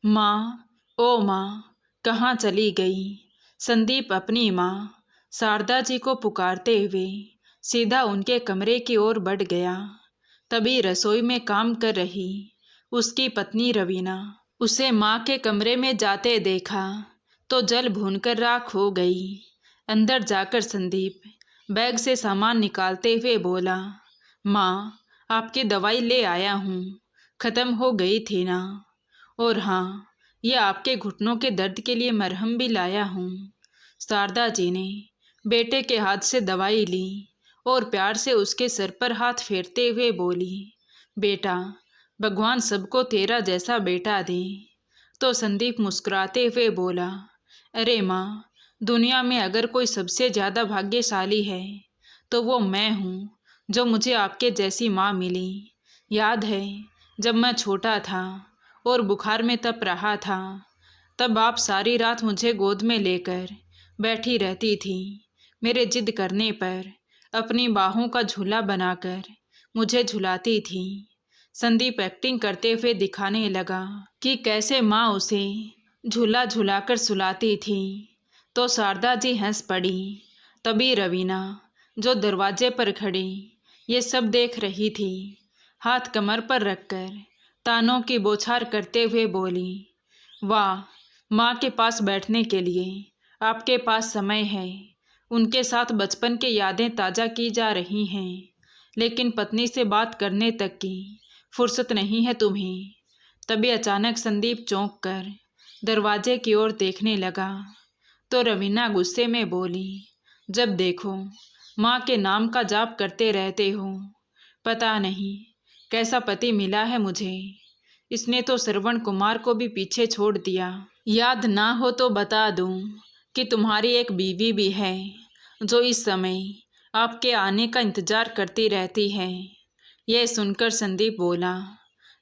माँ, ओ माँ, कहाँ चली गई? संदीप अपनी माँ शारदा जी को पुकारते हुए सीधा उनके कमरे की ओर बढ़ गया। तभी रसोई में काम कर रही उसकी पत्नी रवीना उसे माँ के कमरे में जाते देखा तो जल भूनकर राख हो गई। अंदर जाकर संदीप बैग से सामान निकालते हुए बोला, माँ, आपकी दवाई ले आया हूँ, खत्म हो गई थी ना। और हाँ, यह आपके घुटनों के दर्द के लिए मरहम भी लाया हूँ। शारदा जी ने बेटे के हाथ से दवाई ली और प्यार से उसके सर पर हाथ फेरते हुए बोली, बेटा, भगवान सबको तेरा जैसा बेटा दे। तो संदीप मुस्कुराते हुए बोला, अरे माँ, दुनिया में अगर कोई सबसे ज़्यादा भाग्यशाली है तो वो मैं हूँ, जो मुझे आपके जैसी माँ मिली। याद है जब मैं छोटा था और बुखार में तप रहा था, तब आप सारी रात मुझे गोद में लेकर बैठी रहती थी। मेरे जिद करने पर अपनी बाहों का झूला बनाकर मुझे झुलाती थी। संदीप एक्टिंग करते हुए दिखाने लगा कि कैसे माँ उसे झूला झुलाकर सुलाती थी। तो शारदा जी हंस पड़ी। तभी रवीना, जो दरवाजे पर खड़ी ये सब देख रही थी, हाथ कमर पर रखकर तानों की बौछार करते हुए बोली, वाह, माँ के पास बैठने के लिए आपके पास समय है। उनके साथ बचपन की यादें ताज़ा की जा रही हैं, लेकिन पत्नी से बात करने तक की फुर्सत नहीं है तुम्हें। तभी अचानक संदीप चौंक कर दरवाजे की ओर देखने लगा तो रवीना गुस्से में बोली, जब देखो माँ के नाम का जाप करते रहते हो। पता नहीं कैसा पति मिला है मुझे, इसने तो श्रवण कुमार को भी पीछे छोड़ दिया। याद ना हो तो बता दूं कि तुम्हारी एक बीवी भी है जो इस समय आपके आने का इंतजार करती रहती है। यह सुनकर संदीप बोला,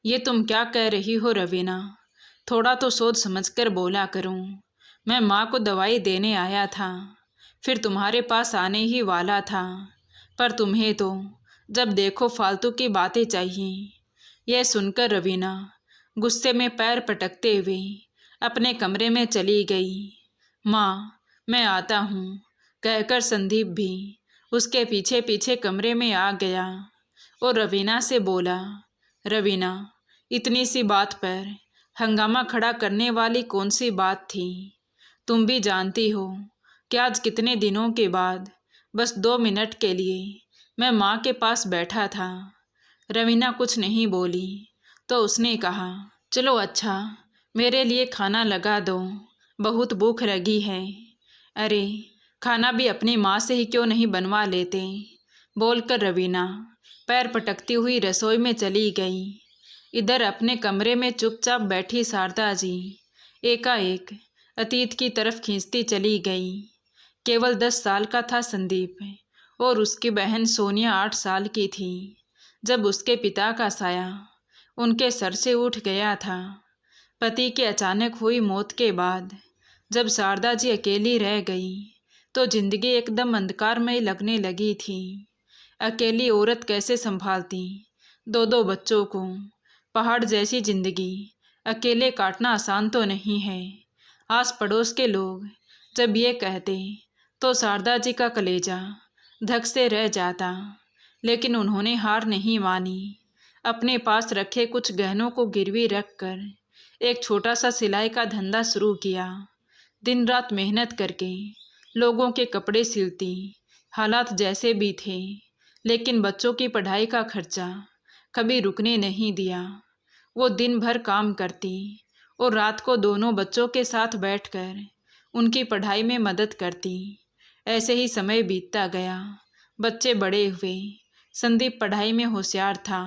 ये तुम क्या कह रही हो रवीना? थोड़ा तो सोच समझकर बोला करूं। मैं माँ को दवाई देने आया था, फिर तुम्हारे पास आने ही वाला था, पर तुम्हें तो जब देखो फालतू की बातें चाहिए। यह सुनकर रवीना गुस्से में पैर पटकते हुए अपने कमरे में चली गई। माँ, मैं आता हूँ, कहकर संदीप भी उसके पीछे पीछे कमरे में आ गया और रवीना से बोला, रवीना, इतनी सी बात पर हंगामा खड़ा करने वाली कौन सी बात थी? तुम भी जानती हो कि आज कितने दिनों के बाद बस 2 मिनट के लिए मैं माँ के पास बैठा था। रवीना कुछ नहीं बोली तो उसने कहा, चलो अच्छा, मेरे लिए खाना लगा दो, बहुत भूख लगी है। अरे, खाना भी अपनी माँ से ही क्यों नहीं बनवा लेते? बोलकर रवीना पैर पटकती हुई रसोई में चली गई। इधर अपने कमरे में चुपचाप बैठी शारदा जी एकाएक अतीत की तरफ खींचती चली गई। केवल 10 साल का था संदीप और उसकी बहन सोनिया 8 साल की थी जब उसके पिता का साया उनके सर से उठ गया था। पति के अचानक हुई मौत के बाद जब शारदा जी अकेली रह गई तो जिंदगी एकदम अंधकारमय लगने लगी थी। अकेली औरत कैसे संभालती 2 बच्चों को? पहाड़ जैसी जिंदगी अकेले काटना आसान तो नहीं है। आस पड़ोस के लोग जब ये कहते तो शारदा जी का कलेजा धक से रह जाता, लेकिन उन्होंने हार नहीं मानी। अपने पास रखे कुछ गहनों को गिरवी रखकर एक छोटा सा सिलाई का धंधा शुरू किया। दिन रात मेहनत करके लोगों के कपड़े सिलती। हालात जैसे भी थे, लेकिन बच्चों की पढ़ाई का खर्चा कभी रुकने नहीं दिया। वो दिन भर काम करती और रात को दोनों बच्चों के साथ बैठकर उनकी पढ़ाई में मदद करती। ऐसे ही समय बीतता गया। बच्चे बड़े हुए। संदीप पढ़ाई में होशियार था,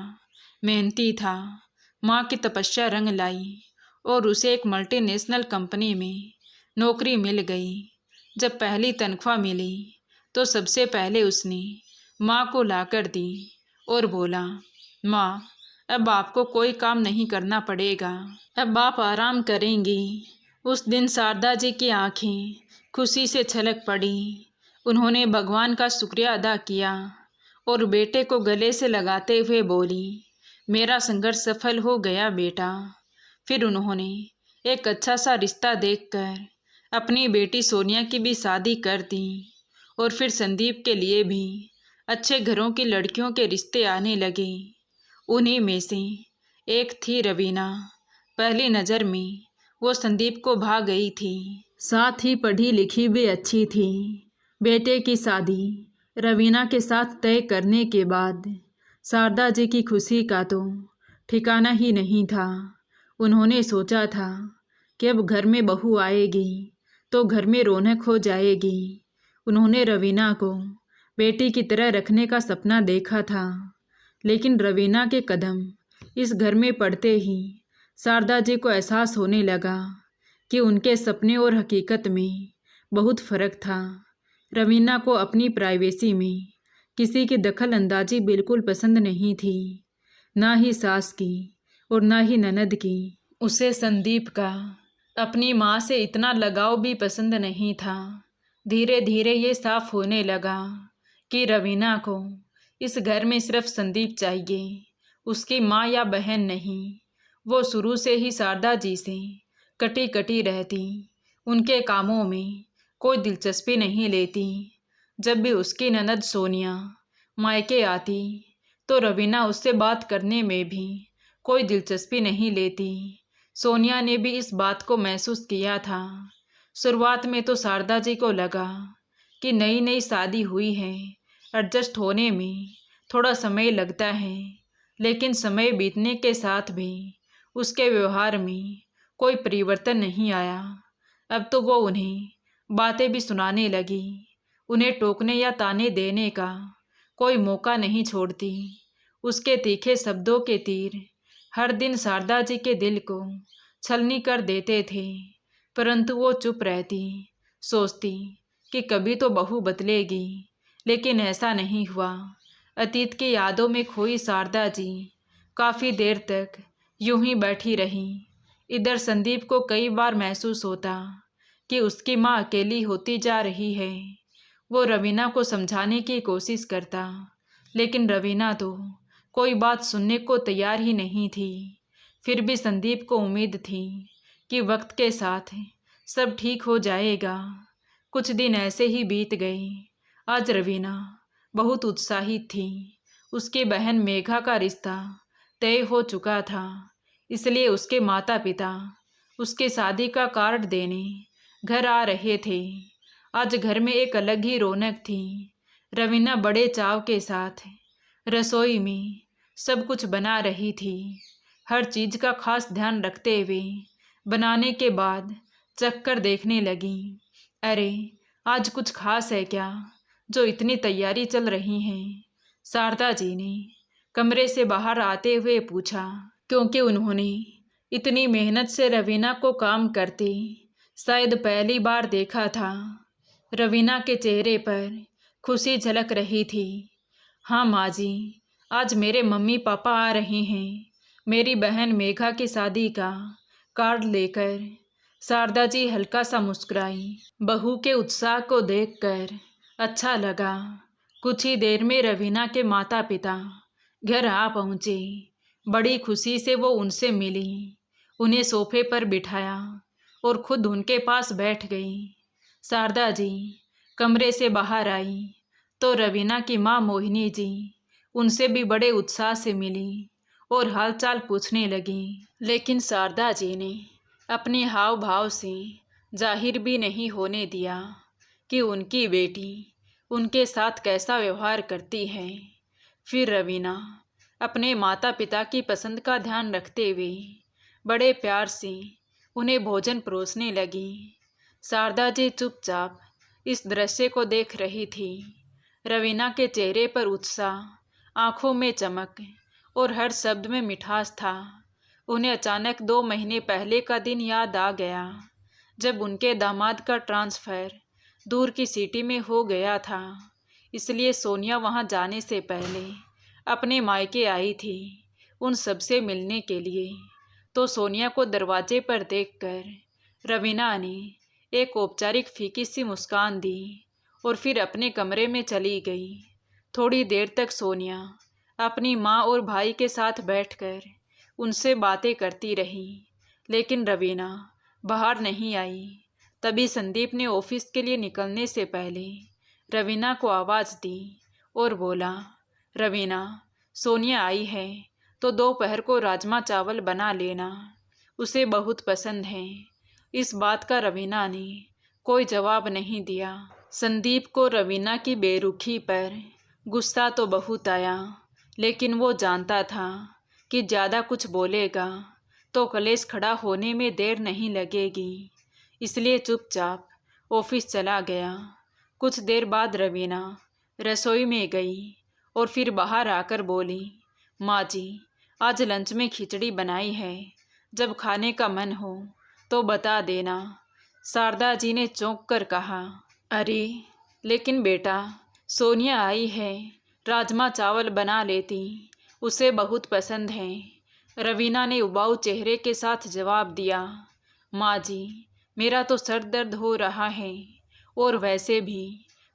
मेहनती था। माँ की तपस्या रंग लाई और उसे एक मल्टीनेशनल कंपनी में नौकरी मिल गई। जब पहली तनख्वाह मिली तो सबसे पहले उसने माँ को लाकर दी और बोला, माँ, अब आपको कोई काम नहीं करना पड़ेगा, अब आप आराम करेंगी। उस दिन शारदा जी की आंखें खुशी से छलक पड़ी। उन्होंने भगवान का शुक्रिया अदा किया और बेटे को गले से लगाते हुए बोली, मेरा संघर्ष सफल हो गया बेटा। फिर उन्होंने एक अच्छा सा रिश्ता देखकर अपनी बेटी सोनिया की भी शादी कर दी। और फिर संदीप के लिए भी अच्छे घरों की लड़कियों के रिश्ते आने लगे। उन्हीं में से एक थी रवीना। पहली नज़र में वो संदीप को भा गई थी। साथ ही पढ़ी लिखी भी अच्छी थी। बेटे की शादी रवीना के साथ तय करने के बाद शारदा जी की खुशी का तो ठिकाना ही नहीं था। उन्होंने सोचा था कि अब घर में बहू आएगी तो घर में रौनक हो जाएगी। उन्होंने रवीना को बेटी की तरह रखने का सपना देखा था। लेकिन रवीना के कदम इस घर में पड़ते ही शारदा जी को एहसास होने लगा कि उनके सपने और हकीकत में बहुत फ़र्क था। रवीना को अपनी प्राइवेसी में किसी की दखल अंदाजी बिल्कुल पसंद नहीं थी, ना ही सास की और ना ही ननद की। उसे संदीप का अपनी माँ से इतना लगाव भी पसंद नहीं था। धीरे धीरे ये साफ होने लगा कि रवीना को इस घर में सिर्फ संदीप चाहिए, उसकी माँ या बहन नहीं। वो शुरू से ही शारदा जी से कटी कटी रहती, उनके कामों में कोई दिलचस्पी नहीं लेती। जब भी उसकी ननद सोनिया मायके आती तो रवीना उससे बात करने में भी कोई दिलचस्पी नहीं लेती। सोनिया ने भी इस बात को महसूस किया था। शुरुआत में तो शारदा जी को लगा कि नई नई शादी हुई है, एडजस्ट होने में थोड़ा समय लगता है। लेकिन समय बीतने के साथ भी उसके व्यवहार में कोई परिवर्तन नहीं आया। अब तो वो उन्हें बातें भी सुनाने लगी, उन्हें टोकने या ताने देने का कोई मौका नहीं छोड़ती। उसके तीखे शब्दों के तीर हर दिन शारदा जी के दिल को छलनी कर देते थे, परंतु वो चुप रहती, सोचती कि कभी तो बहू बदलेगी। लेकिन ऐसा नहीं हुआ। अतीत की यादों में खोई शारदा जी काफ़ी देर तक यूं ही बैठी रही। इधर संदीप को कई बार महसूस होता कि उसकी माँ अकेली होती जा रही है। वो रवीना को समझाने की कोशिश करता, लेकिन रवीना तो कोई बात सुनने को तैयार ही नहीं थी। फिर भी संदीप को उम्मीद थी कि वक्त के साथ सब ठीक हो जाएगा। कुछ दिन ऐसे ही बीत गए। आज रवीना बहुत उत्साहित थी। उसकी बहन मेघा का रिश्ता तय हो चुका था, इसलिए उसके माता पिता उसके शादी का कार्ड देने घर आ रहे थे। आज घर में एक अलग ही रौनक थी। रवीना बड़े चाव के साथ रसोई में सब कुछ बना रही थी। हर चीज़ का खास ध्यान रखते हुए बनाने के बाद चख कर देखने लगी। अरे, आज कुछ खास है क्या जो इतनी तैयारी चल रही है? शारदा जी ने कमरे से बाहर आते हुए पूछा, क्योंकि उन्होंने इतनी मेहनत से रवीना को काम करते शायद पहली बार देखा था। रवीना के चेहरे पर खुशी झलक रही थी। हाँ माँ जी, आज मेरे मम्मी पापा आ रहे हैं मेरी बहन मेघा की शादी का कार्ड लेकर। शारदा जी हल्का सा मुस्कुराई। बहू के उत्साह को देखकर अच्छा लगा। कुछ ही देर में रवीना के माता पिता घर आ पहुँचे। बड़ी खुशी से वो उनसे मिली, उन्हें सोफे पर बिठाया और खुद उनके पास बैठ गई। शारदा जी कमरे से बाहर आई तो रवीना की माँ मोहिनी जी उनसे भी बड़े उत्साह से मिली और हालचाल पूछने लगी। लेकिन शारदा जी ने अपने हाव भाव से जाहिर भी नहीं होने दिया कि उनकी बेटी उनके साथ कैसा व्यवहार करती है। फिर रवीना अपने माता पिता की पसंद का ध्यान रखते हुए बड़े प्यार से उन्हें भोजन परोसने लगी। शारदा जी चुपचाप इस दृश्य को देख रही थी। रवीना के चेहरे पर उत्साह, आंखों में चमक और हर शब्द में मिठास था। उन्हें अचानक 2 महीने पहले का दिन याद आ गया, जब उनके दामाद का ट्रांसफ़र दूर की सिटी में हो गया था। इसलिए सोनिया वहां जाने से पहले अपने मायके आई थी उन सबसे मिलने के लिए। तो सोनिया को दरवाजे पर देखकर रवीना ने एक औपचारिक फीकी सी मुस्कान दी और फिर अपने कमरे में चली गई। थोड़ी देर तक सोनिया अपनी माँ और भाई के साथ बैठकर उनसे बातें करती रही, लेकिन रवीना बाहर नहीं आई। तभी संदीप ने ऑफिस के लिए निकलने से पहले रवीना को आवाज़ दी और बोला, रवीना, सोनिया आई है तो दोपहर को राजमा चावल बना लेना, उसे बहुत पसंद है। इस बात का रवीना ने कोई जवाब नहीं दिया। संदीप को रवीना की बेरुखी पर गुस्सा तो बहुत आया, लेकिन वो जानता था कि ज़्यादा कुछ बोलेगा तो कलेश खड़ा होने में देर नहीं लगेगी, इसलिए चुपचाप ऑफिस चला गया। कुछ देर बाद रवीना रसोई में गई और फिर बाहर आकर बोली, माँ जी, आज लंच में खिचड़ी बनाई है, जब खाने का मन हो तो बता देना। शारदा जी ने चौंक कर कहा, अरे लेकिन बेटा, सोनिया आई है, राजमा चावल बना लेती, उसे बहुत पसंद है। रवीना ने उबाऊ चेहरे के साथ जवाब दिया, माँ जी, मेरा तो सर दर्द हो रहा है और वैसे भी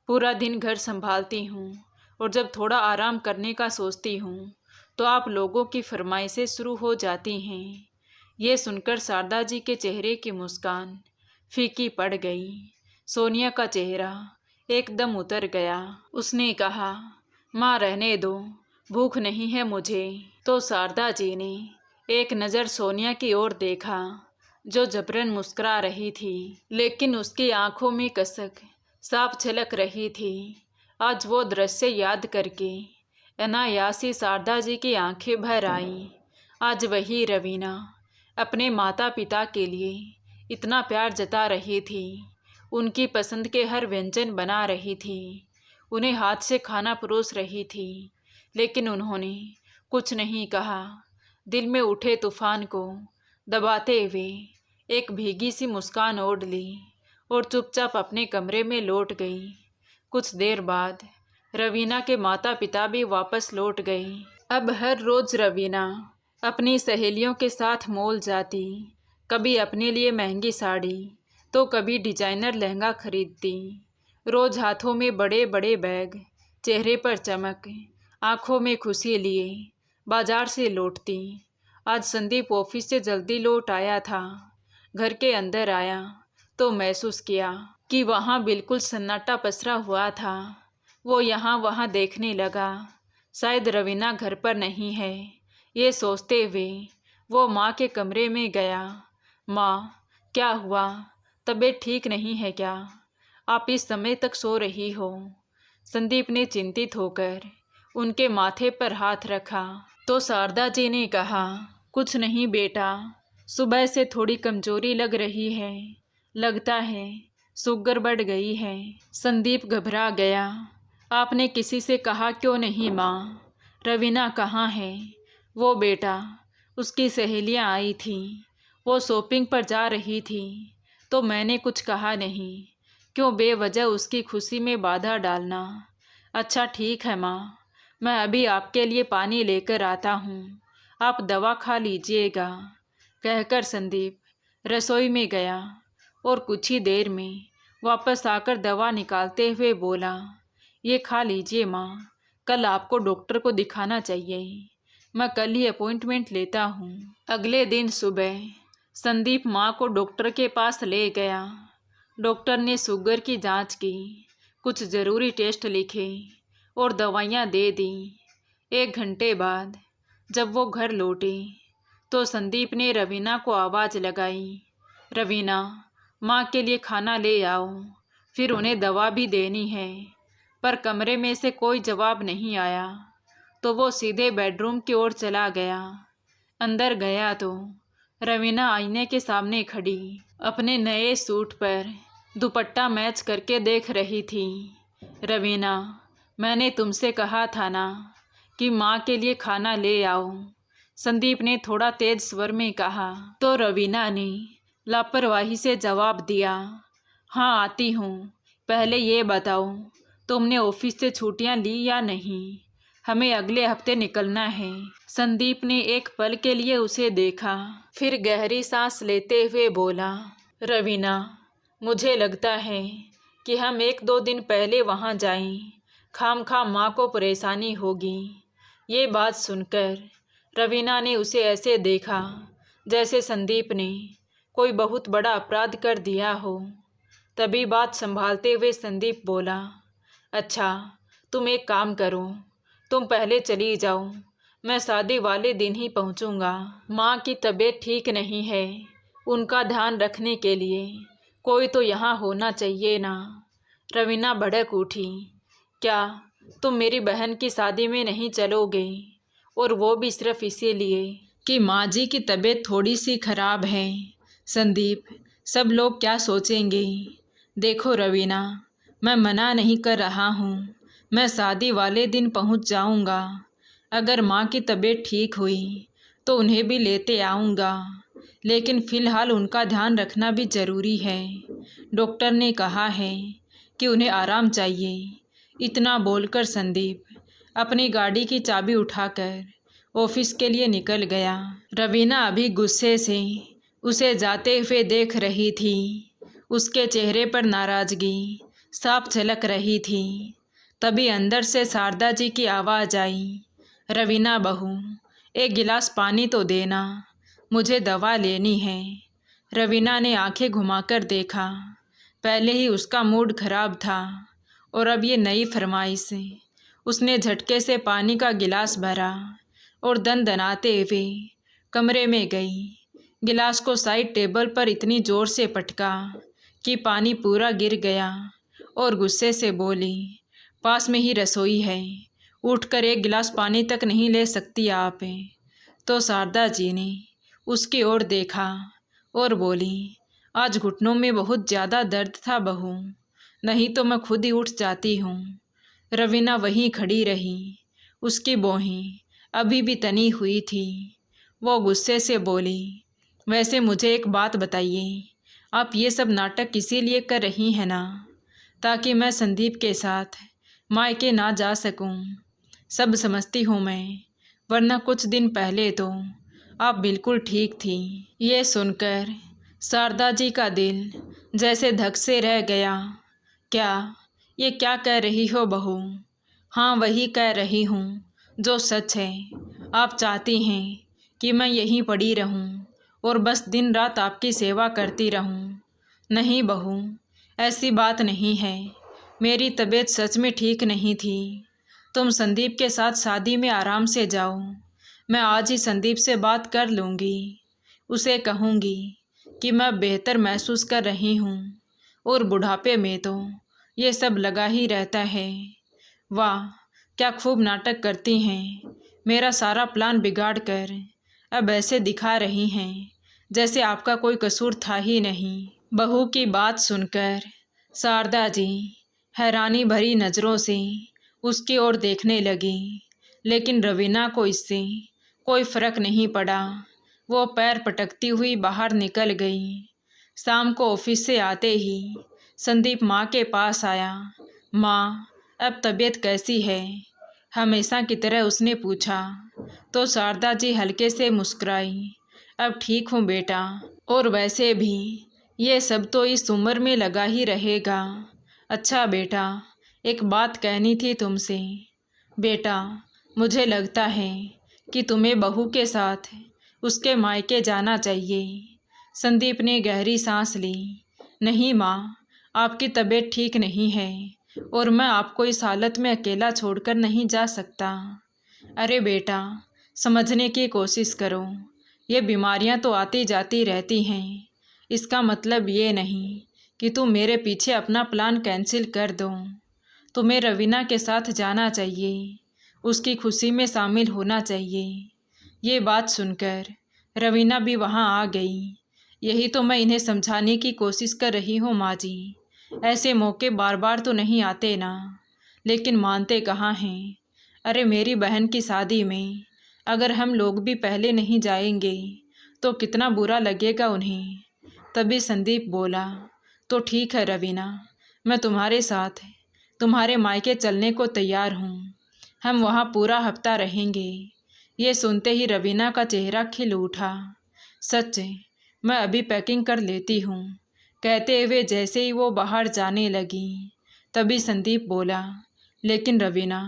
पूरा दिन घर संभालती हूँ, और जब थोड़ा आराम करने का सोचती हूँ तो आप लोगों की फरमाइशें शुरू हो जाती हैं। ये सुनकर शारदा जी के चेहरे की मुस्कान फीकी पड़ गई। सोनिया का चेहरा एकदम उतर गया। उसने कहा, माँ रहने दो, भूख नहीं है मुझे। तो शारदा जी ने एक नज़र सोनिया की ओर देखा जो जबरन मुस्कुरा रही थी, लेकिन उसकी आंखों में कसक साफ झलक रही थी। आज वो दृश्य याद करके अनायासी शारदा जी की आंखें भर आईं। आज वही रवीना अपने माता पिता के लिए इतना प्यार जता रही थी, उनकी पसंद के हर व्यंजन बना रही थी, उन्हें हाथ से खाना परोस रही थी, लेकिन उन्होंने कुछ नहीं कहा। दिल में उठे तूफान को दबाते हुए एक भीगी सी मुस्कान ओढ़ ली और चुपचाप अपने कमरे में लौट गई। कुछ देर बाद रवीना के माता पिता भी वापस लौट गए। अब हर रोज़ रवीना अपनी सहेलियों के साथ मॉल जाती, कभी अपने लिए महंगी साड़ी तो कभी डिजाइनर लहंगा खरीदती। रोज़ हाथों में बड़े बड़े बैग, चेहरे पर चमक, आंखों में खुशी लिए बाजार से लौटती। आज संदीप ऑफिस से जल्दी लौट आया था। घर के अंदर आया तो महसूस किया कि वहाँ बिल्कुल सन्नाटा पसरा हुआ था। वो यहाँ वहाँ देखने लगा, शायद रवीना घर पर नहीं है। ये सोचते हुए वो माँ के कमरे में गया। माँ, क्या हुआ? तबीयत ठीक नहीं है क्या? आप इस समय तक सो रही हो? संदीप ने चिंतित होकर उनके माथे पर हाथ रखा तो शारदा जी ने कहा, कुछ नहीं बेटा, सुबह से थोड़ी कमजोरी लग रही है, लगता है शुगर बढ़ गई है। संदीप घबरा गया। आपने किसी से कहा क्यों नहीं माँ? रवीना कहाँ है? वो बेटा, उसकी सहेलियाँ आई थीं, वो शॉपिंग पर जा रही थी तो मैंने कुछ कहा नहीं। क्यों बेवजह उसकी खुशी में बाधा डालना। अच्छा ठीक है माँ, मैं अभी आपके लिए पानी लेकर आता हूँ, आप दवा खा लीजिएगा। कहकर संदीप रसोई में गया और कुछ ही देर में वापस आकर दवा निकालते हुए बोला, ये खा लीजिए माँ, कल आपको डॉक्टर को दिखाना चाहिए, मैं कल ही अपॉइंटमेंट लेता हूँ। अगले दिन सुबह संदीप माँ को डॉक्टर के पास ले गया। डॉक्टर ने शुगर की जांच की, कुछ ज़रूरी टेस्ट लिखे और दवाइयाँ दे दी। 1 घंटे बाद जब वो घर लौटे तो संदीप ने रवीना को आवाज़ लगाई, रवीना, माँ के लिए खाना ले आओ, फिर उन्हें दवा भी देनी है। पर कमरे में से कोई जवाब नहीं आया तो वो सीधे बेडरूम की ओर चला गया। अंदर गया तो रवीना आईने के सामने खड़ी अपने नए सूट पर दुपट्टा मैच करके देख रही थी। रवीना, मैंने तुमसे कहा था ना कि माँ के लिए खाना ले आओ, संदीप ने थोड़ा तेज स्वर में कहा। तो रवीना ने लापरवाही से जवाब दिया, हाँ आती हूँ, पहले ये बताओ तुमने ऑफिस से छुट्टियाँ ली या नहीं? हमें अगले हफ्ते निकलना है। संदीप ने एक पल के लिए उसे देखा, फिर गहरी सांस लेते हुए बोला, रवीना, मुझे लगता है कि हम 1-2 दिन पहले वहाँ जाएं, खामखा माँ को परेशानी होगी। ये बात सुनकर रवीना ने उसे ऐसे देखा जैसे संदीप ने कोई बहुत बड़ा अपराध कर दिया हो। तभी बात संभालते हुए संदीप बोला, अच्छा तुम एक काम करो, तुम पहले चली जाओ, मैं शादी वाले दिन ही पहुंचूंगा। माँ की तबीयत ठीक नहीं है, उनका ध्यान रखने के लिए कोई तो यहाँ होना चाहिए ना। रवीना भड़क उठी, क्या तुम मेरी बहन की शादी में नहीं चलोगे? और वो भी सिर्फ इसीलिए कि माँ जी की तबीयत थोड़ी सी खराब है। संदीप, सब लोग क्या सोचेंगे? देखो रवीना, मैं मना नहीं कर रहा हूँ, मैं शादी वाले दिन पहुँच जाऊँगा। अगर माँ की तबीयत ठीक हुई तो उन्हें भी लेते आऊँगा, लेकिन फ़िलहाल उनका ध्यान रखना भी ज़रूरी है। डॉक्टर ने कहा है कि उन्हें आराम चाहिए। इतना बोलकर संदीप अपनी गाड़ी की चाबी उठाकर ऑफिस के लिए निकल गया। रवीना अभी गुस्से से उसे जाते हुए देख रही थी। उसके चेहरे पर नाराज़गी साफ झलक रही थी। तभी अंदर से शारदा जी की आवाज़ आई, रवीना बहू, एक गिलास पानी तो देना, मुझे दवा लेनी है। रवीना ने आंखें घुमाकर देखा। पहले ही उसका मूड खराब था और अब ये नई फरमाइश। उसने झटके से पानी का गिलास भरा और दनदनाते हुए कमरे में गई। गिलास को साइड टेबल पर इतनी ज़ोर से पटका कि पानी पूरा गिर गया और गुस्से से बोली, पास में ही रसोई है, उठकर एक गिलास पानी तक नहीं ले सकती आप? तो शारदा जी ने उसकी ओर देखा और बोली, आज घुटनों में बहुत ज़्यादा दर्द था बहू, नहीं तो मैं खुद ही उठ जाती हूँ। रवीना वहीं खड़ी रही। उसकी भौहें अभी भी तनी हुई थी। वो गुस्से से बोली, वैसे मुझे एक बात बताइए, आप ये सब नाटक इसीलिए कर रही हैं ना, ताकि मैं संदीप के साथ मायके ना जा सकूं? सब समझती हूँ मैं, वरना कुछ दिन पहले तो आप बिल्कुल ठीक थी। ये सुनकर शारदा जी का दिल जैसे धक से रह गया। ये क्या कह रही हो बहू? हाँ, वही कह रही हूँ जो सच है। आप चाहती हैं कि मैं यहीं पड़ी रहूं और बस दिन रात आपकी सेवा करती रहूं। नहीं बहू, ऐसी बात नहीं है। मेरी तबीयत सच में ठीक नहीं थी। तुम संदीप के साथ शादी में आराम से जाओ। मैं आज ही संदीप से बात कर लूँगी। उसे कहूँगी कि मैं बेहतर महसूस कर रही हूँ और बुढ़ापे में तो ये सब लगा ही रहता है। वाह, क्या खूब नाटक करती हैं। मेरा सारा प्लान बिगाड़ कर अब ऐसे दिखा रही हैं जैसे आपका कोई कसूर था ही नहीं। बहू की बात सुनकर शारदा जी हैरानी भरी नज़रों से उसकी ओर देखने लगी, लेकिन रवीना को इससे कोई फर्क नहीं पड़ा। वो पैर पटकती हुई बाहर निकल गई। शाम को ऑफिस से आते ही संदीप माँ के पास आया। माँ, अब तबीयत कैसी है? हमेशा की तरह उसने पूछा। तो शारदा जी हल्के से मुस्कुराई, अब ठीक हूँ बेटा, और वैसे भी ये सब तो इस उम्र में लगा ही रहेगा। अच्छा बेटा, एक बात कहनी थी तुमसे। बेटा, मुझे लगता है कि तुम्हें बहू के साथ उसके मायके जाना चाहिए। संदीप ने गहरी सांस ली। नहीं माँ, आपकी तबीयत ठीक नहीं है और मैं आपको इस हालत में अकेला छोड़कर नहीं जा सकता। अरे बेटा, समझने की कोशिश करो। ये बीमारियां तो आती जाती रहती हैं। इसका मतलब ये नहीं कि तुम मेरे पीछे अपना प्लान कैंसिल कर दो। तुम्हें रवीना के साथ जाना चाहिए, उसकी खुशी में शामिल होना चाहिए। ये बात सुनकर रवीना भी वहाँ आ गई। यही तो मैं इन्हें समझाने की कोशिश कर रही हूँ माँ जी। ऐसे मौके बार बार तो नहीं आते ना, लेकिन मानते कहाँ हैं। अरे मेरी बहन की शादी में अगर हम लोग भी पहले नहीं जाएंगे तो कितना बुरा लगेगा उन्हें। तभी संदीप बोला, तो ठीक है रवीना, मैं तुम्हारे साथ तुम्हारे मायके चलने को तैयार हूँ। हम वहाँ पूरा हफ्ता रहेंगे। ये सुनते ही रवीना का चेहरा खिल उठा। सच, मैं अभी पैकिंग कर लेती हूँ, कहते हुए जैसे ही वो बाहर जाने लगी तभी संदीप बोला, लेकिन रवीना,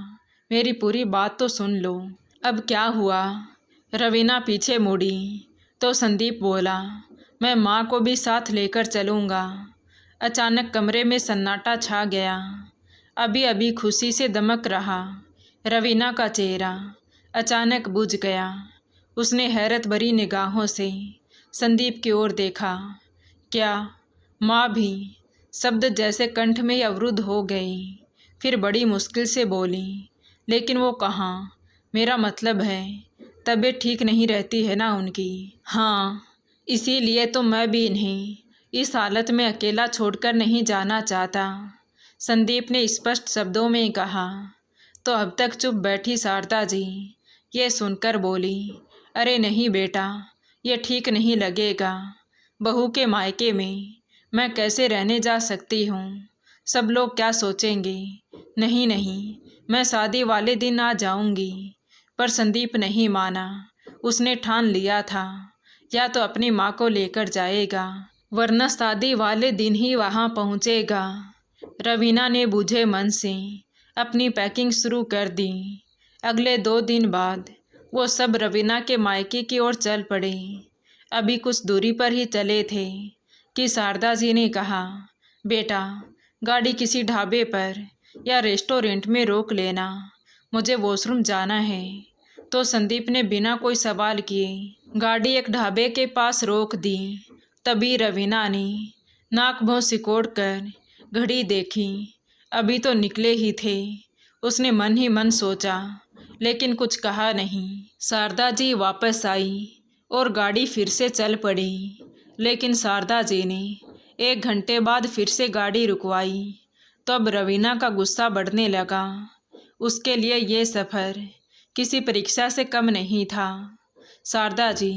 मेरी पूरी बात तो सुन लो। अब क्या हुआ? रवीना पीछे मुड़ी तो संदीप बोला, मैं माँ को भी साथ लेकर चलूँगा। अचानक कमरे में सन्नाटा छा गया। अभी अभी खुशी से दमक रहा रवीना का चेहरा अचानक बुझ गया। उसने हैरत भरी निगाहों से संदीप की ओर देखा। क्या माँ भी? शब्द जैसे कंठ में अवरुद्ध हो गई। फिर बड़ी मुश्किल से बोली, लेकिन वो कहाँ? मेरा मतलब है तबीयत ठीक नहीं रहती है ना उनकी। हाँ, इसीलिए तो मैं भी इन्हें इस हालत में अकेला छोड़कर नहीं जाना चाहता, संदीप ने स्पष्ट शब्दों में कहा। तो अब तक चुप बैठी शारदा जी ये सुनकर बोली, अरे नहीं बेटा, ये ठीक नहीं लगेगा। बहू के मायके में मैं कैसे रहने जा सकती हूँ? सब लोग क्या सोचेंगे? नहीं नहीं, मैं शादी वाले दिन आ जाऊँगी। पर संदीप नहीं माना। उसने ठान लिया था या तो अपनी माँ को लेकर जाएगा वरना शादी वाले दिन ही वहाँ पहुँचेगा। रवीना ने बुझे मन से अपनी पैकिंग शुरू कर दी। अगले 2 दिन बाद वो सब रवीना के मायके की ओर चल पड़े। अभी कुछ दूरी पर ही चले थे कि शारदा जी ने कहा, बेटा गाड़ी किसी ढाबे पर या रेस्टोरेंट में रोक लेना, मुझे वॉशरूम जाना है। तो संदीप ने बिना कोई सवाल किए गाड़ी एक ढाबे के पास रोक दी। तभी रवीना ने नाक भौं सिकोड़ कर घड़ी देखी। अभी तो निकले ही थे। उसने मन ही मन सोचा, लेकिन कुछ कहा नहीं। शारदा जी वापस आई और गाड़ी फिर से चल पड़ी। लेकिन शारदा जी ने 1 घंटे बाद फिर से गाड़ी रुकवाई। तो अब रवीना का गुस्सा बढ़ने लगा। उसके लिए ये सफ़र किसी परीक्षा से कम नहीं था। शारदा जी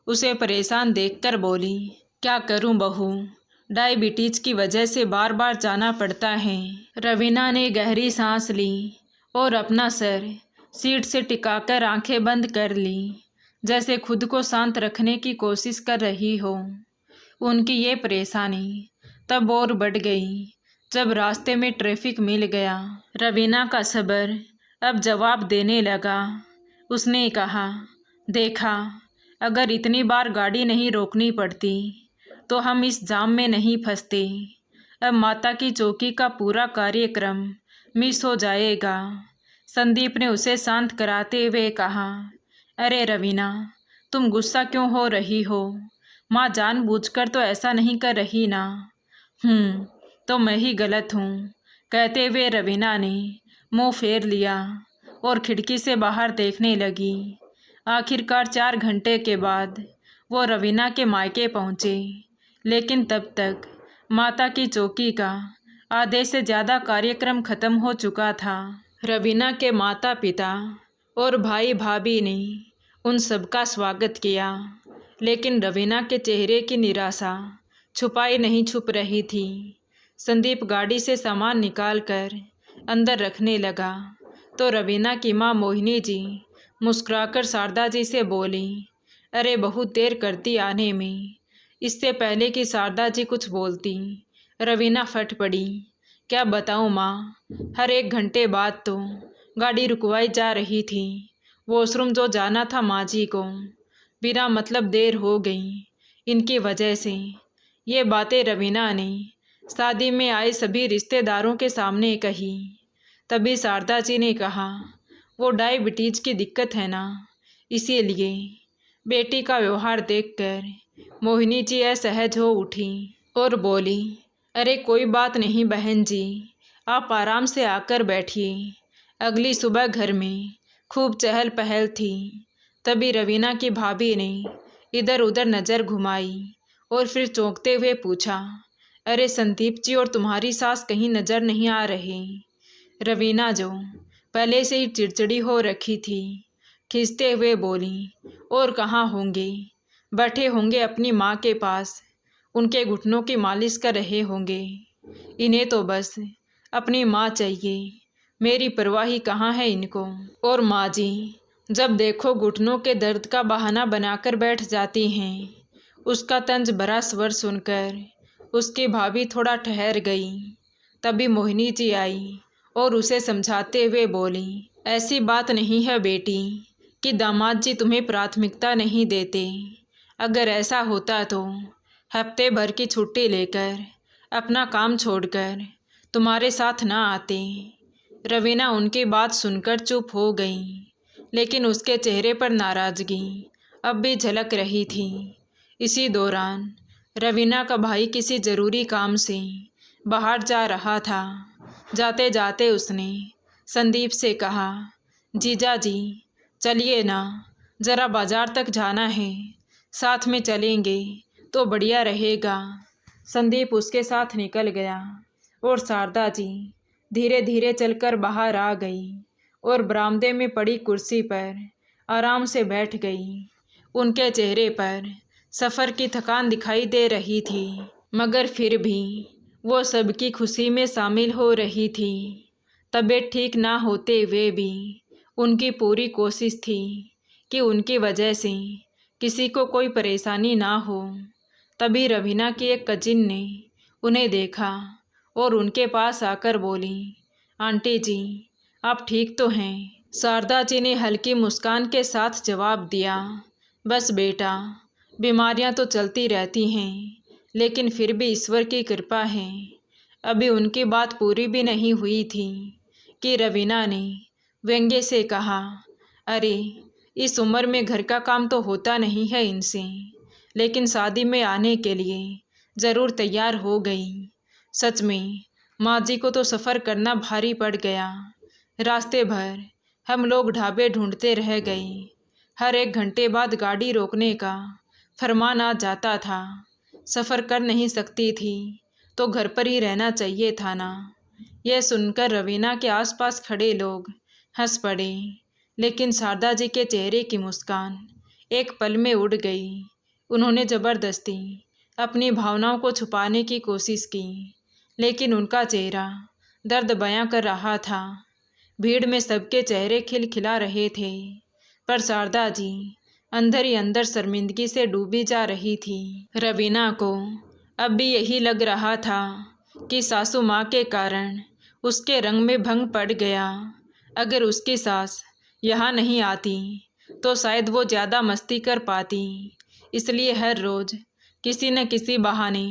उसे परेशान देखकर बोली, क्या करूं बहू, डायबिटीज की वजह से बार बार जाना पड़ता है। रवीना ने गहरी सांस ली और अपना सर सीट से टिकाकर आंखें बंद कर ली, जैसे खुद को शांत रखने की कोशिश कर रही हो। उनकी ये परेशानी तब और बढ़ गई जब रास्ते में ट्रैफिक मिल गया। रवीना का सब्र अब जवाब देने लगा। उसने कहा, देखा, अगर इतनी बार गाड़ी नहीं रोकनी पड़ती तो हम इस जाम में नहीं फंसते। अब माता की चौकी का पूरा कार्यक्रम मिस हो जाएगा। संदीप ने उसे शांत कराते हुए कहा, अरे रवीना, तुम गुस्सा क्यों हो रही हो? माँ जानबूझकर तो ऐसा नहीं कर रही ना। तो मैं ही गलत हूँ, कहते हुए रवीना ने मुंह फेर लिया और खिड़की से बाहर देखने लगी। आखिरकार 4 घंटे के बाद वो रवीना के मायके पहुँचे। लेकिन तब तक माता की चौकी का आधे से ज़्यादा कार्यक्रम खत्म हो चुका था। रवीना के माता पिता और भाई भाभी ने उन सबका स्वागत किया, लेकिन रवीना के चेहरे की निराशा छुपाई नहीं छुप रही थी। संदीप गाड़ी से सामान निकालकर अंदर रखने लगा तो रवीना की माँ मोहिनी जी मुस्कुराकर शारदा जी से बोली, अरे बहुत देर करती आने में। इससे पहले कि शारदा जी कुछ बोलती, रवीना फट पड़ी, क्या बताऊँ माँ, हर 1 घंटे बाद तो गाड़ी रुकवाई जा रही थी। वॉशरूम जो जाना था माँ जी को, बिना मतलब देर हो गई इनकी वजह से। ये बातें रवीना ने शादी में आए सभी रिश्तेदारों के सामने कही। तभी शारदा जी ने कहा, वो डायबिटीज की दिक्कत है ना, इसीलिए। बेटी का व्यवहार देखकर मोहिनी जी असहज हो उठी और बोली, अरे कोई बात नहीं बहन जी, आप आराम से आकर बैठिए। अगली सुबह घर में खूब चहल पहल थी। तभी रवीना की भाभी ने इधर उधर नज़र घुमाई और फिर चौंकते हुए पूछा, अरे संदीप जी और तुम्हारी सास कहीं नज़र नहीं आ रहे? रवीना जो पहले से ही चिड़चिड़ी हो रखी थी, खींचते हुए बोली, और कहाँ होंगे, बैठे होंगे अपनी माँ के पास, उनके घुटनों की मालिश कर रहे होंगे। इन्हें तो बस अपनी माँ चाहिए, मेरी परवाह ही कहाँ है इनको। और माँ जी जब देखो घुटनों के दर्द का बहाना बनाकर बैठ जाती हैं। उसका तंज भरा स्वर सुनकर उसकी भाभी थोड़ा ठहर गई। तभी मोहिनी जी आई और उसे समझाते हुए बोली, ऐसी बात नहीं है बेटी कि दामाद जी तुम्हें प्राथमिकता नहीं देते। अगर ऐसा होता तो हफ्ते भर की छुट्टी लेकर अपना काम छोड़कर तुम्हारे साथ ना आते। रवीना उनकी बात सुनकर चुप हो गई, लेकिन उसके चेहरे पर नाराज़गी अब भी झलक रही थी। इसी दौरान रवीना का भाई किसी ज़रूरी काम से बाहर जा रहा था। जाते जाते उसने संदीप से कहा, जीजा जी चलिए ना, ज़रा बाज़ार तक जाना है, साथ में चलेंगे तो बढ़िया रहेगा। संदीप उसके साथ निकल गया और शारदा जी धीरे धीरे चलकर बाहर आ गई और बरामदे में पड़ी कुर्सी पर आराम से बैठ गई। उनके चेहरे पर सफ़र की थकान दिखाई दे रही थी, मगर फिर भी वो सबकी खुशी में शामिल हो रही थी। तबीयत ठीक ना होते हुए भी उनकी पूरी कोशिश थी कि उनकी वजह से किसी को कोई परेशानी ना हो। तभी रवीना की एक कजिन ने उन्हें देखा और उनके पास आकर बोली, आंटी जी आप ठीक तो हैं? शारदा जी ने हल्की मुस्कान के साथ जवाब दिया, बस बेटा, बीमारियां तो चलती रहती हैं, लेकिन फिर भी ईश्वर की कृपा है। अभी उनकी बात पूरी भी नहीं हुई थी कि रवीना ने व्यंग्य से कहा, अरे इस उम्र में घर का काम तो होता नहीं है इनसे, लेकिन शादी में आने के लिए ज़रूर तैयार हो गई। सच में माँ जी को तो सफ़र करना भारी पड़ गया। रास्ते भर हम लोग ढाबे ढूंढते रह गए। हर 1 घंटे बाद गाड़ी रोकने का फरमान आ जाता था। सफ़र कर नहीं सकती थी तो घर पर ही रहना चाहिए था ना। यह सुनकर रवीना के आसपास खड़े लोग हंस पड़े, लेकिन शारदा जी के चेहरे की मुस्कान एक पल में उड़ गई। उन्होंने ज़बरदस्ती अपनी भावनाओं को छुपाने की कोशिश की, लेकिन उनका चेहरा दर्द बयां कर रहा था। भीड़ में सबके चेहरे खिलखिला रहे थे, पर शारदा जी अंदर ही अंदर शर्मिंदगी से डूबी जा रही थी। रवीना को अब भी यही लग रहा था कि सासू माँ के कारण उसके रंग में भंग पड़ गया। अगर उसकी सास यहाँ नहीं आती तो शायद वो ज़्यादा मस्ती कर पाती। इसलिए हर रोज़ किसी न किसी बहाने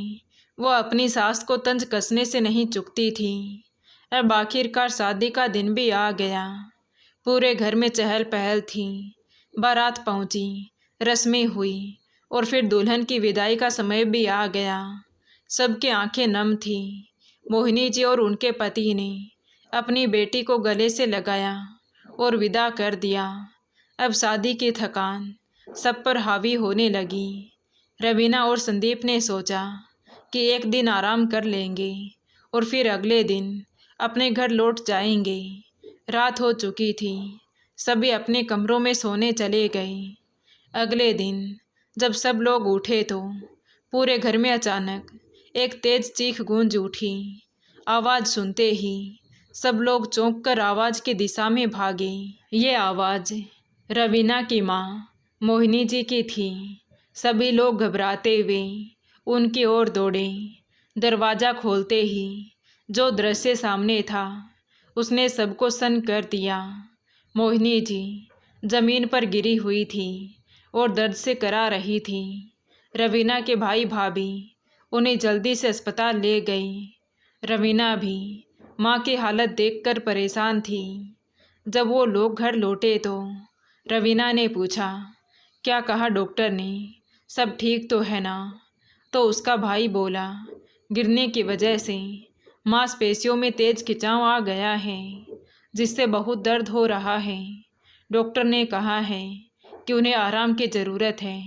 वो अपनी सास को तंज कसने से नहीं चूकती थी। अब आखिरकार शादी का दिन भी आ गया। पूरे घर में चहल पहल थी। बारात पहुंची, रस्में हुई और फिर दुल्हन की विदाई का समय भी आ गया। सबकी आंखें नम थी। मोहिनी जी और उनके पति ने अपनी बेटी को गले से लगाया और विदा कर दिया। अब शादी की थकान सब पर हावी होने लगी। रवीना और संदीप ने सोचा कि एक दिन आराम कर लेंगे और फिर अगले दिन अपने घर लौट जाएंगे। रात हो चुकी थी। सभी अपने कमरों में सोने चले गए। अगले दिन जब सब लोग उठे तो पूरे घर में अचानक एक तेज चीख गूंज उठी। आवाज़ सुनते ही सब लोग चौंक कर आवाज़ की दिशा में भागे। ये आवाज़ रवीना की माँ मोहिनी जी की थी। सभी लोग घबराते हुए उनकी ओर दौड़े। दरवाज़ा खोलते ही जो दृश्य सामने था उसने सबको सन्न कर दिया। मोहिनी जी ज़मीन पर गिरी हुई थी और दर्द से करा रही थी। रवीना के भाई भाभी उन्हें जल्दी से अस्पताल ले गई। रवीना भी माँ की हालत देखकर परेशान थी। जब वो लोग घर लौटे तो रवीना ने पूछा, क्या कहा डॉक्टर ने? सब ठीक तो है ना? तो उसका भाई बोला, गिरने की वजह से मांसपेशियों में तेज खिंचाव आ गया है, जिससे बहुत दर्द हो रहा है। डॉक्टर ने कहा है कि उन्हें आराम की ज़रूरत है।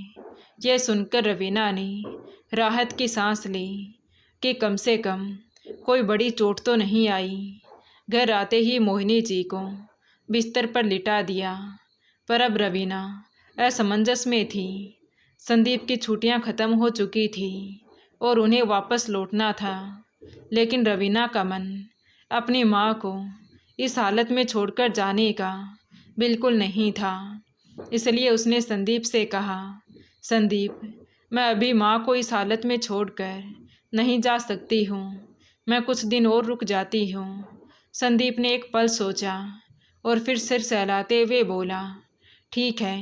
यह सुनकर रवीना ने राहत की सांस ली कि कम से कम कोई बड़ी चोट तो नहीं आई। घर आते ही मोहिनी जी को बिस्तर पर लिटा दिया। पर अब रवीना असमंजस में थी। संदीप की छुट्टियां ख़त्म हो चुकी थी और उन्हें वापस लौटना था, लेकिन रवीना का मन अपनी माँ को इस हालत में छोड़कर जाने का बिल्कुल नहीं था। इसलिए उसने संदीप से कहा, संदीप, मैं अभी माँ को इस हालत में छोड़कर नहीं जा सकती हूँ। मैं कुछ दिन और रुक जाती हूँ। संदीप ने एक पल सोचा और फिर सिर सहलाते हुए बोला, ठीक है,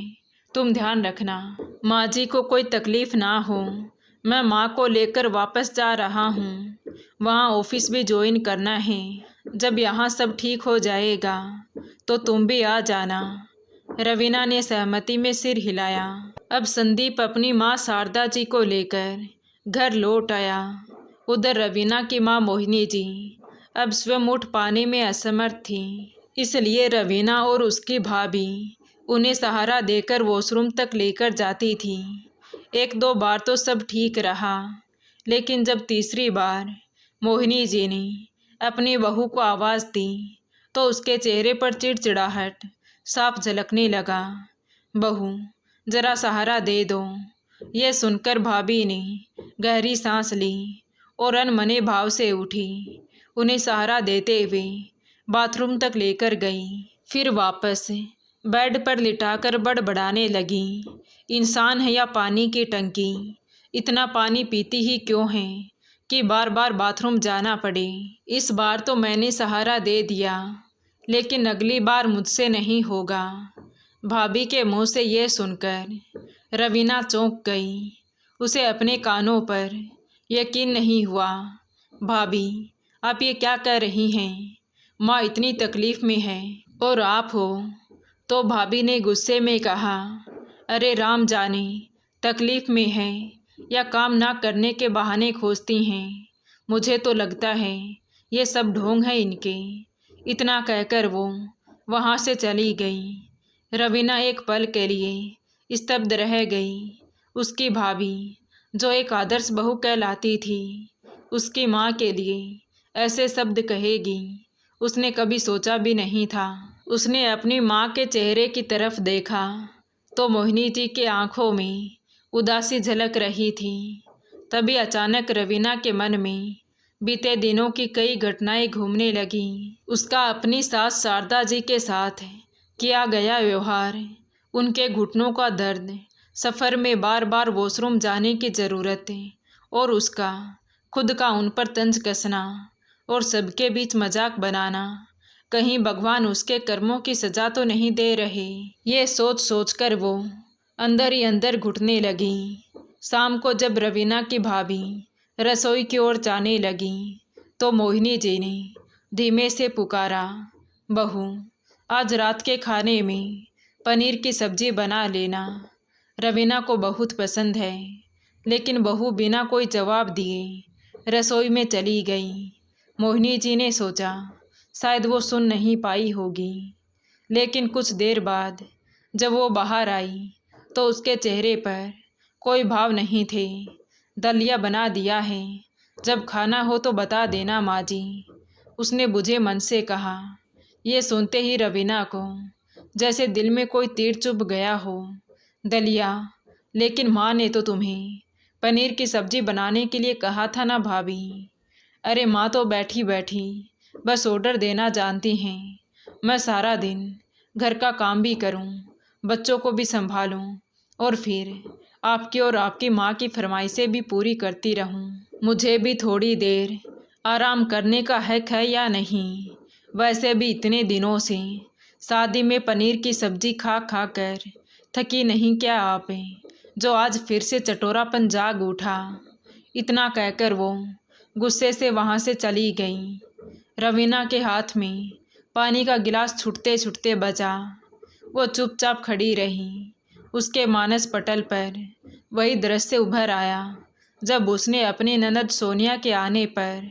तुम ध्यान रखना, माँ जी को कोई तकलीफ़ ना हो। मैं माँ को लेकर वापस जा रहा हूँ, वहाँ ऑफिस भी ज्वाइन करना है। जब यहाँ सब ठीक हो जाएगा तो तुम भी आ जाना। रवीना ने सहमति में सिर हिलाया। अब संदीप अपनी माँ शारदा जी को लेकर घर लौट आया। उधर रवीना की माँ मोहिनी जी अब स्वयं उठ पाने में असमर्थ थी, इसलिए रवीना और उसकी भाभी उन्हें सहारा देकर वॉशरूम तक लेकर जाती थी। एक दो बार तो सब ठीक रहा, लेकिन जब तीसरी बार मोहिनी जी ने अपनी बहू को आवाज़ दी तो उसके चेहरे पर चिड़चिड़ाहट साफ झलकने लगा। बहू, जरा सहारा दे दो। यह सुनकर भाभी ने गहरी सांस ली और अनमने भाव से उठी। उन्हें सहारा देते हुए बाथरूम तक लेकर गई, फिर वापस बेड पर लिटाकर बड़बड़ाने लगी। इंसान है या पानी की टंकी, इतना पानी पीती ही क्यों है कि बार बार बाथरूम जाना पड़े। इस बार तो मैंने सहारा दे दिया, लेकिन अगली बार मुझसे नहीं होगा। भाभी के मुंह से ये सुनकर रवीना चौंक गई। उसे अपने कानों पर यकीन नहीं हुआ। भाभी, आप ये क्या कह रही हैं? माँ इतनी तकलीफ़ में है और आप हो। तो भाभी ने गुस्से में कहा, अरे राम जाने तकलीफ़ में है या काम ना करने के बहाने खोजती हैं। मुझे तो लगता है ये सब ढोंग है इनके। इतना कहकर वो वहाँ से चली गई। रवीना एक पल के लिए स्तब्ध रह गई। उसकी भाभी, जो एक आदर्श बहू कहलाती थी, उसकी माँ के लिए ऐसे शब्द कहेगी, उसने कभी सोचा भी नहीं था। उसने अपनी माँ के चेहरे की तरफ देखा तो मोहिनी जी के आंखों में उदासी झलक रही थी। तभी अचानक रवीना के मन में बीते दिनों की कई घटनाएं घूमने लगीं। उसका अपनी सास शारदा जी के साथ किया गया व्यवहार, उनके घुटनों का दर्द, सफ़र में बार बार वॉशरूम जाने की ज़रूरत और उसका खुद का उन पर तंज कसना और सबके बीच मजाक बनाना। कहीं भगवान उसके कर्मों की सज़ा तो नहीं दे रहे। ये सोच सोचकर वो अंदर ही अंदर घुटने लगी। शाम को जब रवीना की भाभी रसोई की ओर जाने लगी तो मोहिनी जी ने धीमे से पुकारा, बहू, आज रात के खाने में पनीर की सब्जी बना लेना। रवीना को बहुत पसंद है। लेकिन बहू बिना कोई जवाब दिए रसोई में चली गई। मोहिनी जी ने सोचा शायद वो सुन नहीं पाई होगी, लेकिन कुछ देर बाद जब वो बाहर आई तो उसके चेहरे पर कोई भाव नहीं थे। दलिया बना दिया है, जब खाना हो तो बता देना माँ जी, उसने बुझे मन से कहा। ये सुनते ही रवीना को जैसे दिल में कोई तीर चुभ गया हो। दलिया? लेकिन माँ ने तो तुम्हें पनीर की सब्जी बनाने के लिए कहा था ना भाभी। अरे माँ तो बैठी बैठी बस ऑर्डर देना जानती हैं। मैं सारा दिन घर का काम भी करूं, बच्चों को भी संभालूं और फिर आपकी और आपकी माँ की फरमाइशें भी पूरी करती रहूं। मुझे भी थोड़ी देर आराम करने का हक है या नहीं? वैसे भी इतने दिनों से शादी में पनीर की सब्जी खा खा कर थकी नहीं क्या आप, जो आज फिर से चटोरापन जाग उठा? इतना कहकर वो गुस्से से वहाँ से चली गई। रवीना के हाथ में पानी का गिलास छूटते छूटते बचा। वो चुपचाप खड़ी रही। उसके मानस पटल पर वही दृश्य उभर आया जब उसने अपनी ननद सोनिया के आने पर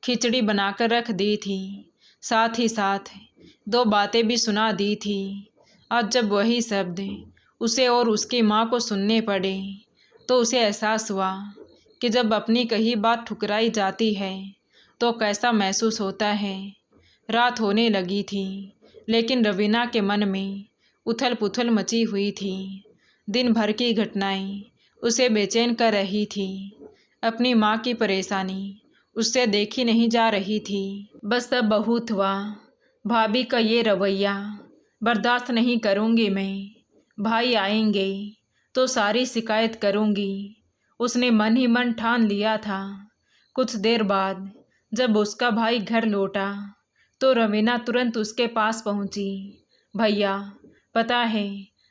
खिचड़ी बनाकर रख दी थी, साथ ही साथ दो बातें भी सुना दी थी। आज जब वही शब्द उसे और उसकी माँ को सुनने पड़े तो उसे एहसास हुआ कि जब अपनी कही बात ठुकराई जाती है तो कैसा महसूस होता है। रात होने लगी थी, लेकिन रवीना के मन में उथल पुथल मची हुई थी। दिन भर की घटनाएं उसे बेचैन कर रही थी। अपनी माँ की परेशानी उससे देखी नहीं जा रही थी। बस अब बहुत हुआ। भाभी का ये रवैया बर्दाश्त नहीं करूँगी मैं। भाई आएंगे तो सारी शिकायत करूँगी। उसने मन ही मन ठान लिया था। कुछ देर बाद जब उसका भाई घर लौटा तो रवीना तुरंत उसके पास पहुंची। भैया, पता है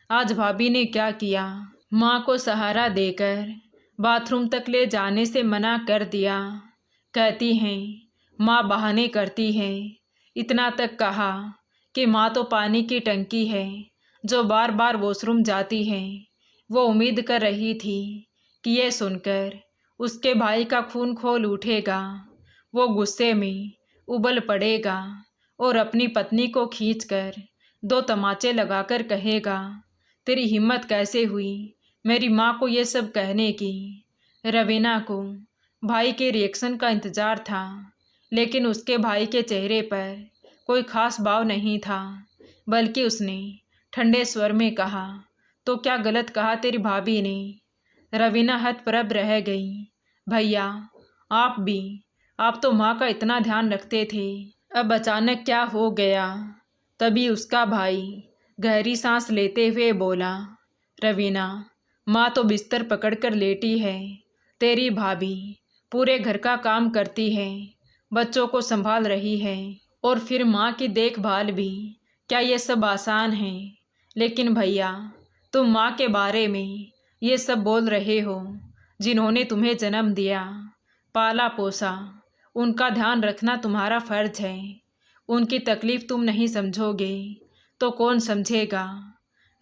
आज भाभी ने क्या किया, माँ को सहारा देकर बाथरूम तक ले जाने से मना कर दिया। कहती हैं माँ बहाने करती है। इतना तक कहा कि माँ तो पानी की टंकी है जो बार बार वॉशरूम जाती है। वो उम्मीद कर रही थी कि ये सुनकर उसके भाई का खून खौल उठेगा। वो गुस्से में उबल पड़ेगा और अपनी पत्नी को खींचकर 2 तमाचे लगाकर कहेगा, तेरी हिम्मत कैसे हुई मेरी माँ को ये सब कहने की। रवीना को भाई के रिएक्शन का इंतज़ार था, लेकिन उसके भाई के चेहरे पर कोई खास भाव नहीं था, बल्कि उसने ठंडे स्वर में कहा, तो क्या गलत कहा तेरी भाभी ने। रवीना हतप्रभ रह गई। भैया आप तो माँ का इतना ध्यान रखते थे, अब अचानक क्या हो गया। तभी उसका भाई गहरी सांस लेते हुए बोला, रवीना माँ तो बिस्तर पकड़कर लेटी है, तेरी भाभी पूरे घर का काम करती है, बच्चों को संभाल रही है और फिर माँ की देखभाल भी। क्या ये सब आसान है? लेकिन भैया तुम माँ के बारे में ये सब बोल रहे हो, जिन्होंने तुम्हें जन्म दिया, पाला पोसा, उनका ध्यान रखना तुम्हारा फर्ज है। उनकी तकलीफ़ तुम नहीं समझोगे तो कौन समझेगा।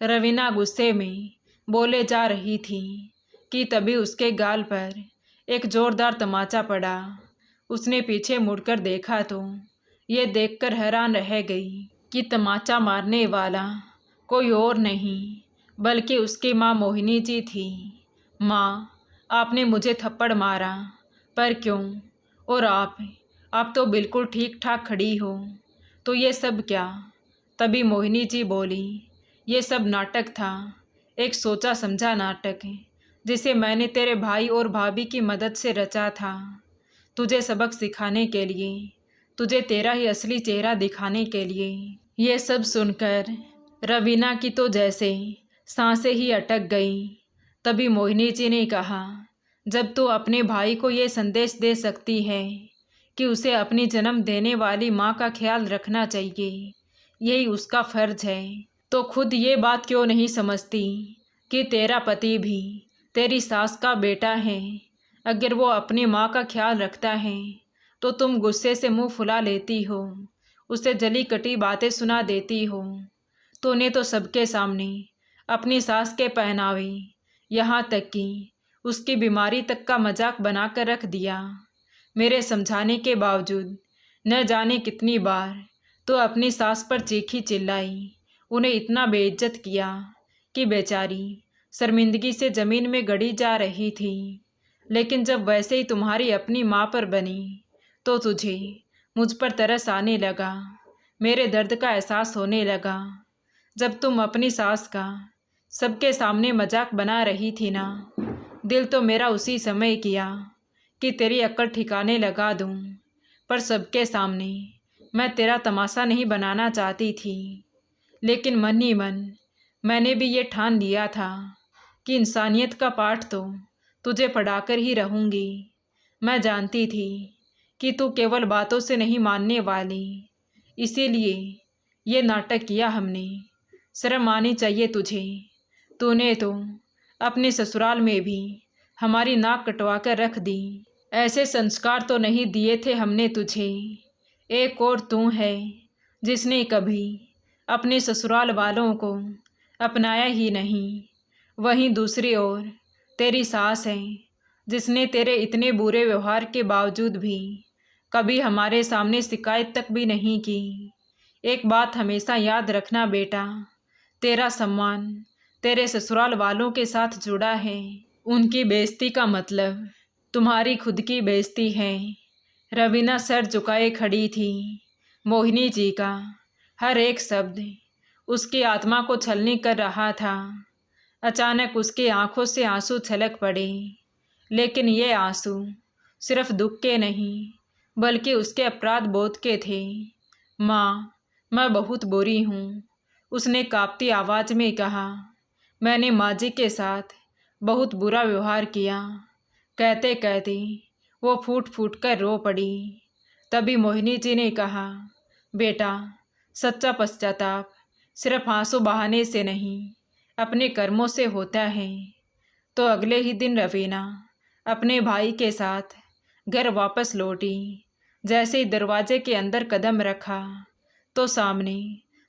रवीना गुस्से में बोले जा रही थी कि तभी उसके गाल पर एक ज़ोरदार तमाचा पड़ा। उसने पीछे मुड़कर देखा तो ये देखकर हैरान रह गई कि तमाचा मारने वाला कोई और नहीं बल्कि उसकी माँ मोहिनी जी थी। माँ, आपने मुझे थप्पड़ मारा, पर क्यों? और आप तो बिल्कुल ठीक ठाक खड़ी हो, तो ये सब क्या? तभी मोहिनी जी बोली, ये सब नाटक था, एक सोचा समझा नाटक जिसे मैंने तेरे भाई और भाभी की मदद से रचा था, तुझे सबक सिखाने के लिए, तुझे तेरा ही असली चेहरा दिखाने के लिए। ये सब सुनकर रवीना की तो जैसे सांसें ही अटक गई। तभी मोहिनी जी ने कहा, जब तू अपने भाई को ये संदेश दे सकती है कि उसे अपनी जन्म देने वाली माँ का ख्याल रखना चाहिए, यही उसका फ़र्ज है, तो खुद ये बात क्यों नहीं समझती कि तेरा पति भी तेरी सास का बेटा है। अगर वो अपनी माँ का ख्याल रखता है तो तुम गुस्से से मुंह फुला लेती हो, उसे जली कटी बातें सुना देती हो। तूने तो सबके सामने अपनी सास के पहनावे, यहाँ तक कि उसकी बीमारी तक का मजाक बनाकर रख दिया। मेरे समझाने के बावजूद न जाने कितनी बार तो अपनी सास पर चीखी चिल्लाई, उन्हें इतना बेइज्जत किया कि बेचारी शर्मिंदगी से ज़मीन में गड़ी जा रही थी। लेकिन जब वैसे ही तुम्हारी अपनी माँ पर बनी तो तुझे मुझ पर तरस आने लगा, मेरे दर्द का एहसास होने लगा। जब तुम अपनी सास का सबके सामने मजाक बना रही थी ना, दिल तो मेरा उसी समय किया कि तेरी अक्ल ठिकाने लगा दूं, पर सबके सामने मैं तेरा तमाशा नहीं बनाना चाहती थी। लेकिन मन ही मन मैंने भी ये ठान लिया था कि इंसानियत का पाठ तो तुझे पढ़ाकर ही रहूँगी। मैं जानती थी कि तू केवल बातों से नहीं मानने वाली, इसीलिए ये नाटक किया हमने। शर्म आनी चाहिए तुझे, तूने तो अपने ससुराल में भी हमारी नाक कटवा कर रख दी। ऐसे संस्कार तो नहीं दिए थे हमने तुझे। एक और तू है जिसने कभी अपने ससुराल वालों को अपनाया ही नहीं, वहीं दूसरी ओर तेरी सास है जिसने तेरे इतने बुरे व्यवहार के बावजूद भी कभी हमारे सामने शिकायत तक भी नहीं की। एक बात हमेशा याद रखना बेटा, तेरा सम्मान तेरे ससुराल वालों के साथ जुड़ा है। उनकी बेइज्जती का मतलब तुम्हारी खुद की बेइज्जती है। रवीना सर झुकाए खड़ी थी। मोहिनी जी का हर एक शब्द उसकी आत्मा को छलनी कर रहा था। अचानक उसकी आंखों से आंसू छलक पड़े, लेकिन ये आंसू सिर्फ दुख के नहीं बल्कि उसके अपराध बोध के थे। माँ, मैं बहुत बुरी हूँ, उसने कांपती आवाज़ में कहा। मैंने माँ जी के साथ बहुत बुरा व्यवहार किया। कहते कहते वो फूट फूट कर रो पड़ी। तभी मोहिनी जी ने कहा, बेटा, सच्चा पश्चाताप सिर्फ आंसू बहाने से नहीं, अपने कर्मों से होता है। तो अगले ही दिन रवीना अपने भाई के साथ घर वापस लौटी। जैसे ही दरवाजे के अंदर कदम रखा तो सामने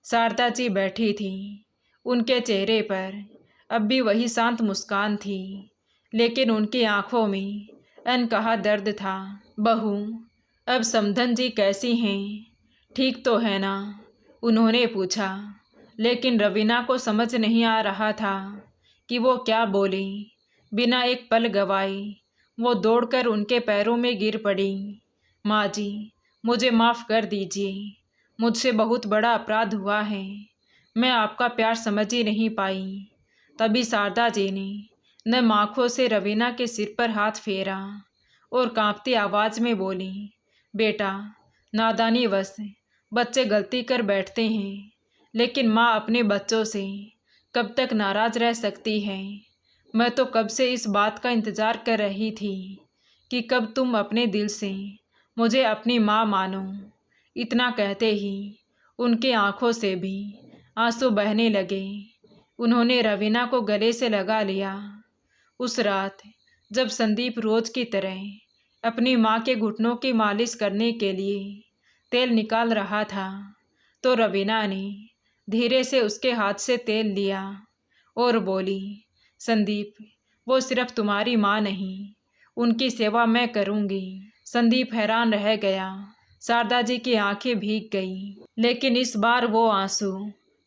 शारदा जी बैठी थी। उनके चेहरे पर अब भी वही शांत मुस्कान थी, लेकिन उनकी आंखों में अनकहा दर्द था। बहू, अब समधन जी कैसी हैं? ठीक तो है ना? उन्होंने पूछा। लेकिन रवीना को समझ नहीं आ रहा था कि वो क्या बोले। बिना एक पल गवाए वो दौड़कर उनके पैरों में गिर पड़ी। माँ जी, मुझे माफ़ कर दीजिए। मुझसे बहुत बड़ा अपराध हुआ है। मैं आपका प्यार समझ ही नहीं पाई। तभी शारदा जी ने नम आँखों से रवीना के सिर पर हाथ फेरा और कांपती आवाज़ में बोली, बेटा, नादानीवश बच्चे गलती कर बैठते हैं, लेकिन माँ अपने बच्चों से कब तक नाराज़ रह सकती है? मैं तो कब से इस बात का इंतज़ार कर रही थी कि कब तुम अपने दिल से मुझे अपनी माँ मानो। इतना कहते ही उनकी आंखों से भी आंसू बहने लगे। उन्होंने रवीना को गले से लगा लिया। उस रात जब संदीप रोज की तरह अपनी माँ के घुटनों की मालिश करने के लिए तेल निकाल रहा था, तो रवीना ने धीरे से उसके हाथ से तेल लिया और बोली, संदीप, वो सिर्फ तुम्हारी माँ नहीं, उनकी सेवा मैं करूँगी। संदीप हैरान रह गया। शारदा जी की आंखें भीग गई, लेकिन इस बार वो आंसू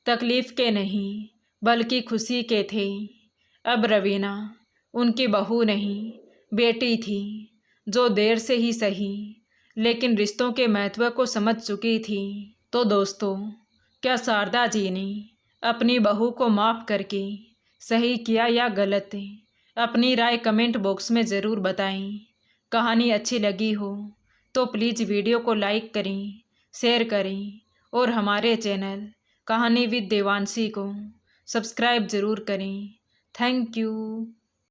तकलीफ के नहीं बल्कि खुशी के थे। अब रवीना उनकी बहू नहीं, बेटी थी, जो देर से ही सही लेकिन रिश्तों के महत्व को समझ चुकी थी। तो दोस्तों, क्या शारदा जी ने अपनी बहू को माफ़ करके सही किया या गलत? अपनी राय कमेंट बॉक्स में ज़रूर बताएं। कहानी अच्छी लगी हो तो प्लीज़ वीडियो को लाइक करें, शेयर करें और हमारे चैनल कहानी विद देवांशी को सब्सक्राइब ज़रूर करें। Thank you.